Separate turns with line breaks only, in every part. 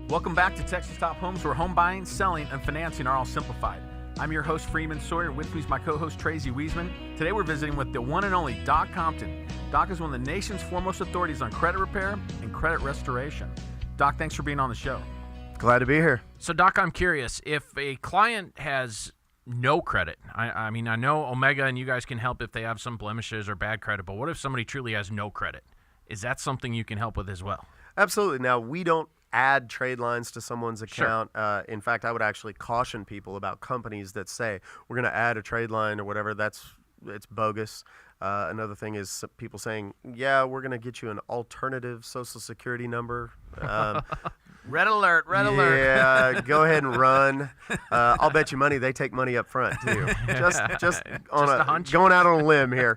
Welcome back to Texas Top Homes, where home buying, selling, and financing are all simplified. I'm your host, Freeman Sawyer. With me is my co-host, Tracy Wiesman. Today we're visiting with the one and only Doc Compton. Doc is one of the nation's foremost authorities on credit repair and credit restoration. Doc, thanks for being on the show.
Glad to be here.
So, Doc, I'm curious, if a client has no credit, I mean, I know Omega and you guys can help if they have some blemishes or bad credit, but what if somebody truly has no credit? Is that something you can help with as well?
Absolutely. Now, we don't add trade lines to someone's account.
Sure.
In fact, I would actually caution people about companies that say, we're going to add a trade line or whatever. It's bogus. Another thing is people saying, yeah, we're going to get you an alternative Social Security number.
Red alert, red alert.
Yeah, go ahead and run. I'll bet you money they take money up front, too. Just going out on a limb here.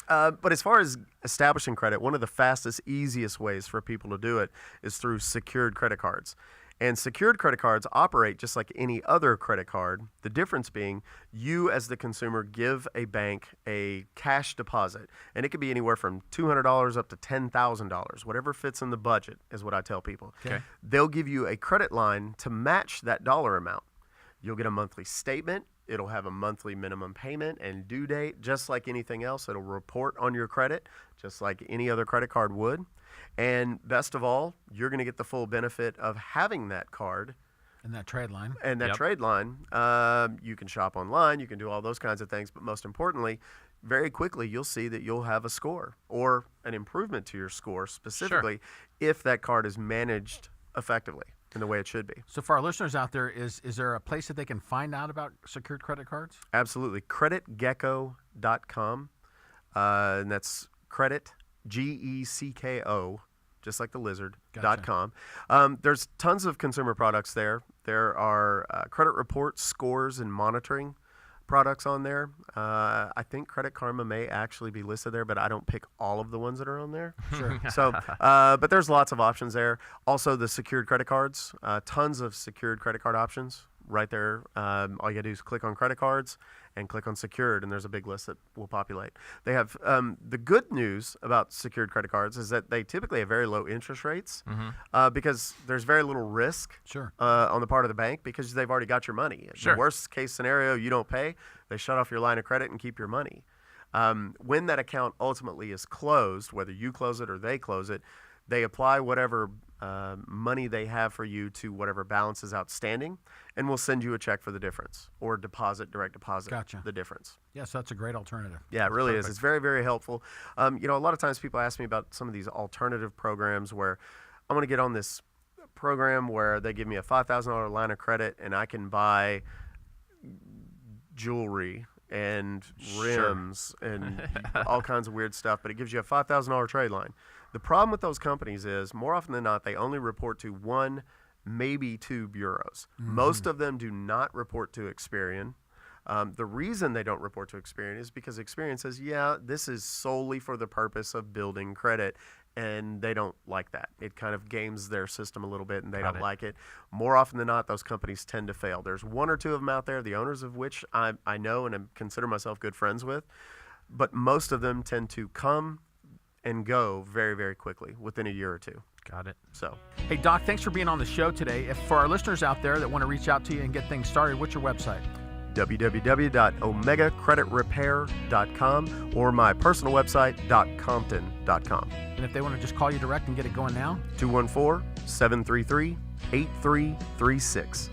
But as far as establishing credit, one of the fastest, easiest ways for people to do it is through secured credit cards. And secured credit cards operate just like any other credit card. The difference being you as the consumer give a bank a cash deposit. And it could be anywhere from $200 up to $10,000. Whatever fits in the budget is what I tell people.
Okay.
They'll give you a credit line to match that dollar amount. You'll get a monthly statement. It'll have a monthly minimum payment and due date, just like anything else. It'll report on your credit, just like any other credit card would. And best of all, you're going to get the full benefit of having that card.
And that trade line.
And that trade line. You can shop online. You can do all those kinds of things. But most importantly, very quickly, you'll see that you'll have a score or an improvement to your score specifically if that card is managed effectively in the way it should be.
So for our listeners out there, is there a place that they can find out about secured credit cards?
Absolutely. CreditGecko.com. And that's credit, G-E-C-K-O, just like the lizard, .com. There's tons of consumer products there. There are credit reports, scores, and monitoring products on there. I think Credit Karma may actually be listed there, but I don't pick all of the ones that are on there.
Sure.
So, but there's lots of options there. Also, the secured credit cards, tons of secured credit card options right there. All you gotta do is click on credit cards and click on secured, and there's a big list that will populate. They have the good news about secured credit cards is that they typically have very low interest rates because there's very little risk on the part of the bank because they've already got your money.
Sure.
The worst case scenario, you don't pay, they shut off your line of credit and keep your money. When that account ultimately is closed, whether you close it or they close it, they apply whatever money they have for you to whatever balance is outstanding, and we'll send you a check for the difference or direct deposit the difference.
Yes, that's a great alternative.
Yeah, it really is. It's very, very helpful. A lot of times people ask me about some of these alternative programs where I'm going to get on this program where they give me a $5,000 line of credit and I can buy jewelry and rims and all kinds of weird stuff, but it gives you a $5,000 trade line. The problem with those companies is, more often than not, they only report to one, maybe two bureaus. Most of them do not report to Experian. The reason they don't report to Experian is because Experian says, yeah, this is solely for the purpose of building credit, and they don't like that. It kind of games their system a little bit, and they don't like it. More often than not, those companies tend to fail. There's one or two of them out there, the owners of which I know and I consider myself good friends with, but most of them tend to come and go very, very quickly within a year or two.
Got it.
So,
Hey, Doc, thanks for being on the show today. If for our listeners out there that want to reach out to you and get things started, what's your website?
www.omegacreditrepair.com, or my personal website, .compton.com.
And if they want to just call you direct and get it going now?
214-733-8336.